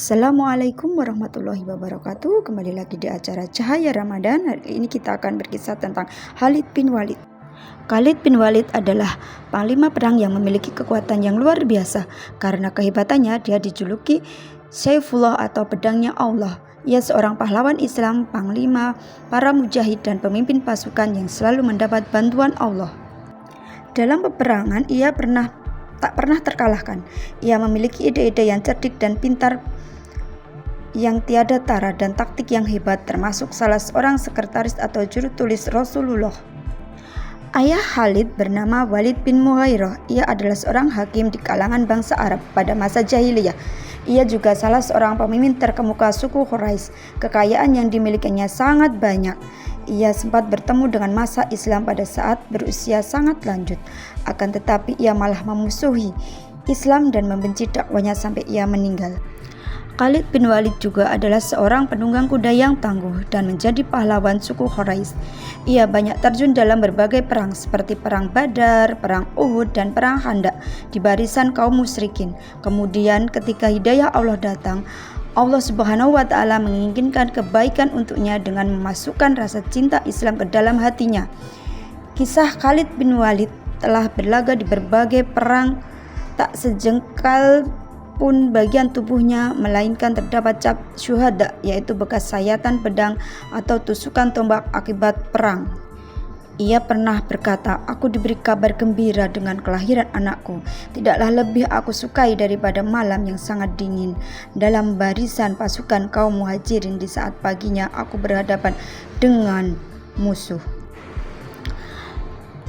Assalamualaikum warahmatullahi wabarakatuh. Kembali lagi di acara Cahaya Ramadan. Hari ini kita akan berkisah tentang Khalid bin Walid. Khalid bin Walid adalah panglima perang yang memiliki kekuatan yang luar biasa. Karena kehebatannya, dia dijuluki Saifullah atau pedangnya Allah. Ia seorang pahlawan Islam, panglima, para mujahid, dan pemimpin pasukan yang selalu mendapat bantuan Allah. Dalam peperangan, ia tak pernah terkalahkan. Ia memiliki ide-ide yang cerdik dan pintar yang tiada tara dan taktik yang hebat, termasuk salah seorang sekretaris atau juru tulis Rasulullah. Ayah Khalid bernama Walid bin Mughirah. Ia adalah seorang hakim di kalangan bangsa Arab pada masa jahiliyah. Ia juga salah seorang pemimpin terkemuka suku Quraisy. Kekayaan yang dimilikinya sangat banyak. Ia sempat bertemu dengan masa Islam pada saat berusia sangat lanjut. Akan tetapi ia malah memusuhi Islam dan membenci dakwanya sampai ia meninggal. Khalid bin Walid juga adalah seorang penunggang kuda yang tangguh dan menjadi pahlawan suku Quraisy. Ia banyak terjun dalam berbagai perang seperti perang Badar, perang Uhud, dan perang Khandaq di barisan kaum musyrikin. Kemudian ketika hidayah Allah datang, Allah Subhanahu wa Ta'ala menginginkan kebaikan untuknya dengan memasukkan rasa cinta Islam ke dalam hatinya. Kisah Khalid bin Walid telah berlaga di berbagai perang, tak sejengkal pun bagian tubuhnya melainkan terdapat cap syuhada, yaitu bekas sayatan pedang atau tusukan tombak akibat perang. Ia pernah berkata, "Aku diberi kabar gembira dengan kelahiran anakku. Tidaklah lebih aku sukai daripada malam yang sangat dingin dalam barisan pasukan kaum muhajirin di saat paginya aku berhadapan dengan musuh."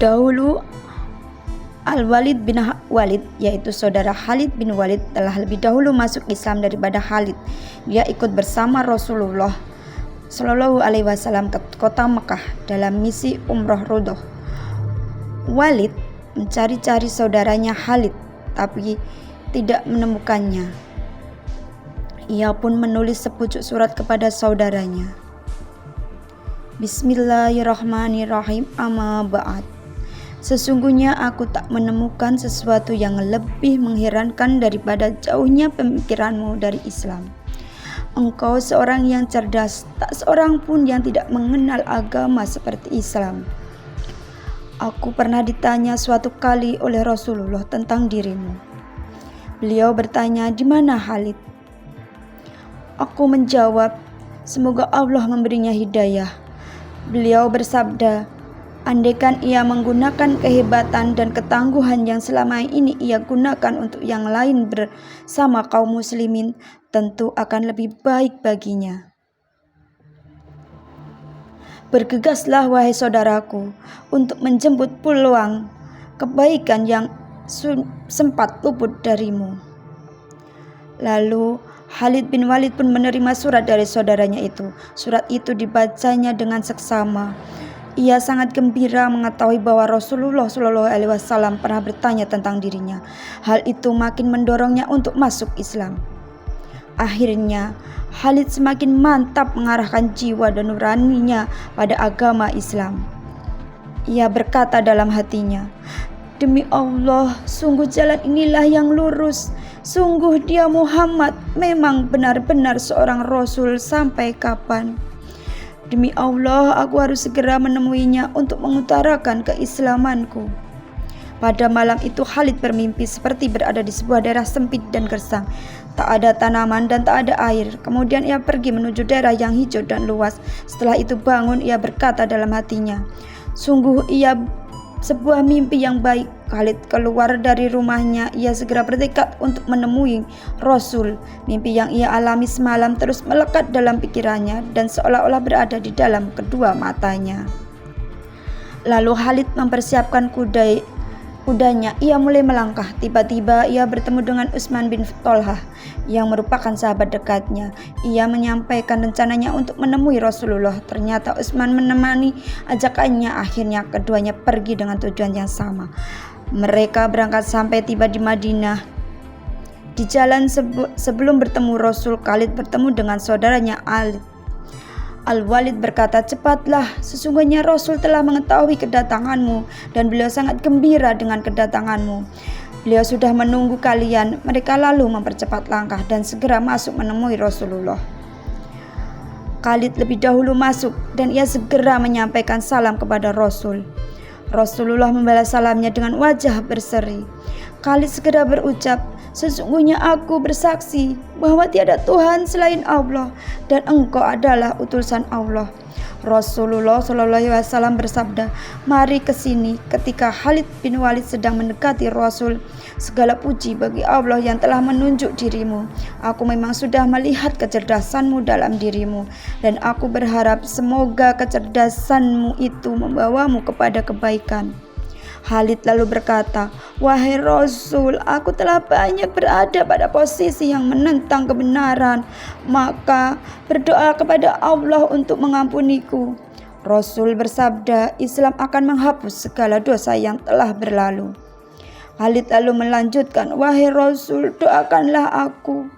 Dahulu Al-Walid bin Walid, yaitu saudara Khalid bin Walid, telah lebih dahulu masuk Islam daripada Khalid. Dia ikut bersama Rasulullah Shallallahu Alaihi Wasallam ke kota Mekah dalam misi umroh Rodoh. Walid mencari-cari saudaranya Khalid, tapi tidak menemukannya. Ia pun menulis sepucuk surat kepada saudaranya. Bismillahirrahmanirrahim. Amma ba'd. Sesungguhnya aku tak menemukan sesuatu yang lebih mengherankan daripada jauhnya pemikiranmu dari Islam. Engkau seorang yang cerdas, tak seorang pun yang tidak mengenal agama seperti Islam. Aku pernah ditanya suatu kali oleh Rasulullah tentang dirimu. Beliau bertanya, "Di mana Khalid?" Aku menjawab, "Semoga Allah memberinya hidayah." Beliau bersabda, "Andaikan ia menggunakan kehebatan dan ketangguhan yang selama ini ia gunakan untuk yang lain bersama kaum muslimin, tentu akan lebih baik baginya." Bergegaslah wahai saudaraku untuk menjemput peluang kebaikan yang sempat luput darimu. Lalu Khalid bin Walid pun menerima surat dari saudaranya itu. Surat itu dibacanya dengan seksama. Ia sangat gembira mengetahui bahwa Rasulullah Shallallahu Alaihi Wasallam pernah bertanya tentang dirinya. Hal itu makin mendorongnya untuk masuk Islam. Akhirnya, Khalid semakin mantap mengarahkan jiwa dan nuraninya pada agama Islam. Ia berkata dalam hatinya, "Demi Allah, sungguh jalan inilah yang lurus. Sungguh dia Muhammad memang benar-benar seorang Rasul sampai kapan. Demi Allah, aku harus segera menemuinya untuk mengutarakan keislamanku." Pada malam itu Khalid bermimpi seperti berada di sebuah daerah sempit dan gersang. Tak ada tanaman dan tak ada air. Kemudian ia pergi menuju daerah yang hijau dan luas. Setelah itu bangun, ia berkata dalam hatinya, "Sungguh ia sebuah mimpi yang baik." Khalid keluar dari rumahnya. Ia segera bertekad untuk menemui Rasul. Mimpi yang ia alami semalam terus melekat dalam pikirannya dan seolah-olah berada di dalam kedua matanya. Lalu Khalid mempersiapkan kudanya. Ia mulai melangkah. Tiba-tiba ia bertemu dengan Utsman bin Tolhah yang merupakan sahabat dekatnya. Ia menyampaikan rencananya untuk menemui Rasulullah. Ternyata Utsman menemani ajakannya. Akhirnya keduanya pergi dengan tujuan yang sama. Mereka berangkat sampai tiba di Madinah. Di jalan sebelum bertemu Rasul, Khalid bertemu dengan saudaranya Al-Walid berkata, "Cepatlah, sesungguhnya Rasul telah mengetahui kedatanganmu dan beliau sangat gembira dengan kedatanganmu." Beliau sudah menunggu kalian." Mereka lalu mempercepat langkah dan segera masuk menemui Rasulullah. Khalid lebih dahulu masuk dan ia segera menyampaikan salam kepada Rasul. Rasulullah membalas salamnya dengan wajah berseri. Khalid segera berucap, "Sesungguhnya aku bersaksi bahwa tiada Tuhan selain Allah dan engkau adalah utusan Allah." Rasulullah SAW bersabda, "Mari ke sini." Ketika Khalid bin Walid sedang mendekati Rasul, "Segala puji bagi Allah yang telah menunjuk dirimu. Aku memang sudah melihat kecerdasanmu dalam dirimu, dan aku berharap semoga kecerdasanmu itu membawamu kepada kebaikan." Khalid lalu berkata, "Wahai Rasul, aku telah banyak berada pada posisi yang menentang kebenaran, maka berdoa kepada Allah untuk mengampuniku." Rasul bersabda, "Islam akan menghapus segala dosa yang telah berlalu." Khalid lalu melanjutkan, "Wahai Rasul, doakanlah aku."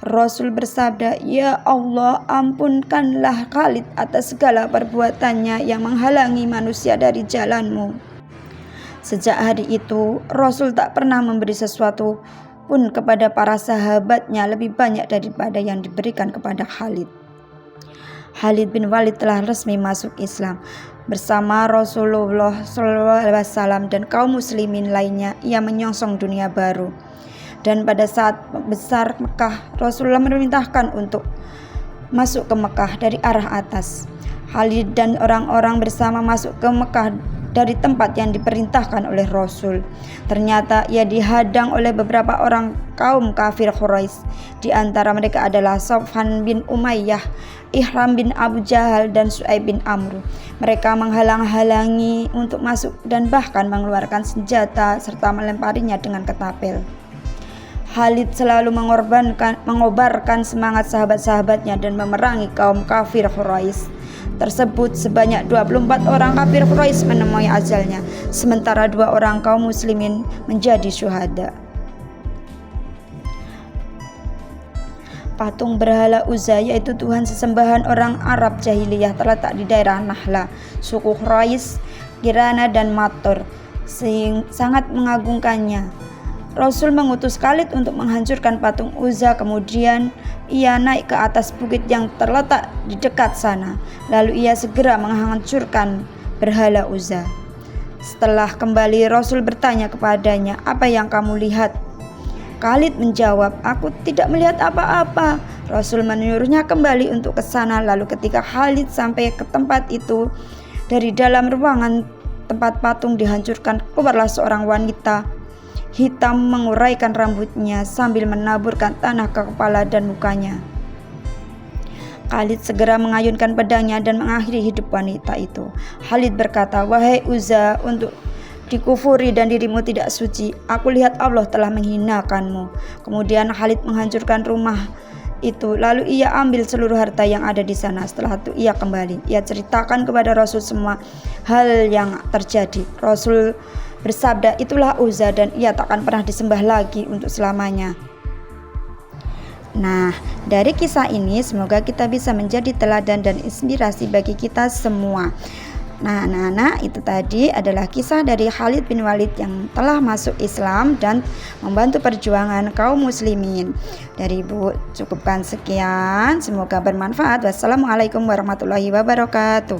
Rasul bersabda, "Ya Allah, ampunkanlah Khalid atas segala perbuatannya yang menghalangi manusia dari jalanmu." Sejak hari itu, Rasul tak pernah memberi sesuatu pun kepada para sahabatnya lebih banyak daripada yang diberikan kepada Khalid. Khalid bin Walid telah resmi masuk Islam. Bersama Rasulullah SAW dan kaum muslimin lainnya, ia menyongsong dunia baru. Dan pada saat besar Mekah, Rasulullah memerintahkan untuk masuk ke Mekah dari arah atas. Khalid dan orang-orang bersama masuk ke Mekah dari tempat yang diperintahkan oleh Rasul. Ternyata ia dihadang oleh beberapa orang kaum kafir Quraisy. Di antara mereka adalah Safwan bin Umayyah, Ihram bin Abu Jahal, dan Su'aib bin Amr. Mereka menghalang-halangi untuk masuk dan bahkan mengeluarkan senjata serta melemparinya dengan ketapel. Khalid selalu mengobarkan semangat sahabat-sahabatnya dan memerangi kaum kafir Quraisy tersebut. Sebanyak 24 orang kafir Quraisy menemui ajalnya, sementara 2 orang kaum muslimin menjadi syuhada. Patung berhala Uzza, yaitu tuhan sesembahan orang Arab jahiliyah, terletak di daerah Nahla, suku Quraisy, Kirana dan Matur, sangat mengagungkannya. Rasul mengutus Khalid untuk menghancurkan patung Uzza. Kemudian ia naik ke atas bukit yang terletak di dekat sana. Lalu ia segera menghancurkan berhala Uzza. Setelah kembali, Rasul bertanya kepadanya, "Apa yang kamu lihat?" Khalid menjawab, "Aku tidak melihat apa-apa." Rasul menyuruhnya kembali untuk ke sana. Lalu ketika Khalid sampai ke tempat itu, dari dalam ruangan tempat patung dihancurkan keluarlah seorang wanita hitam menguraikan rambutnya sambil menaburkan tanah ke kepala dan mukanya. Khalid segera mengayunkan pedangnya dan mengakhiri hidup wanita itu. Khalid berkata, "Wahai Uzza, untuk dikufuri dan dirimu tidak suci, aku lihat Allah telah menghinakanmu." Kemudian Khalid menghancurkan rumah itu, lalu ia ambil seluruh harta yang ada di sana. Setelah itu ia kembali. Ia ceritakan kepada Rasul semua hal yang terjadi. Rasul bersabda, "Itulah Uzza dan ia takkan pernah disembah lagi untuk selamanya." Nah, dari kisah ini semoga kita bisa menjadi teladan dan inspirasi bagi kita semua. Nah, anak-anak, itu tadi adalah kisah dari Khalid bin Walid yang telah masuk Islam dan membantu perjuangan kaum muslimin. Dari Ibu cukupkan sekian, semoga bermanfaat. Wassalamualaikum warahmatullahi wabarakatuh.